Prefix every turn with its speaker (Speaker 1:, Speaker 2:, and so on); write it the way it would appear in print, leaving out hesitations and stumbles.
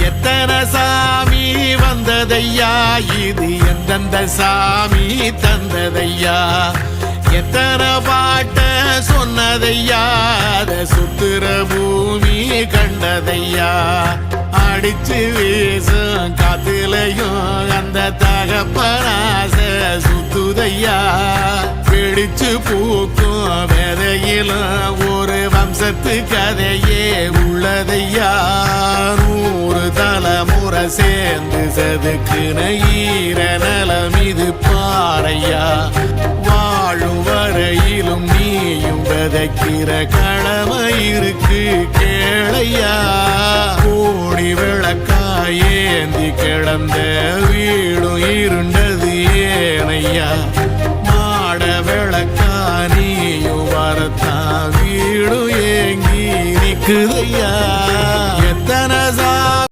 Speaker 1: எத்தனை சாமி வந்ததையா, இது எந்தெந்த சாமி தந்ததையா, எத்தனை பாட்ட சொன்னதையா, அத சுத்துற பூமி கண்டதையா, அடிச்சு வீசும் காத்துலையும் அந்த தகப்பனாச சுத்துதையா, பிடிச்சு பூக்கும் விதையிலும் ஒரு வம்சத்து கதையே உள்ளதையா, 100 தலைமுறை சேர்ந்து செதுக்குன ஈர நலம் இது பாறையா, வாழும் வரையிலும் நீயும் விதைக்கிற கடமை இருக்கு கேளையா, கோடி விளக்காயேந்தி கிடந்த வீடும் இருண்டது ஏனையா, மாட விளக்கா நீயும் வரத்தா வீடும் ஏங்கி நிக்குதையா, எத்தனை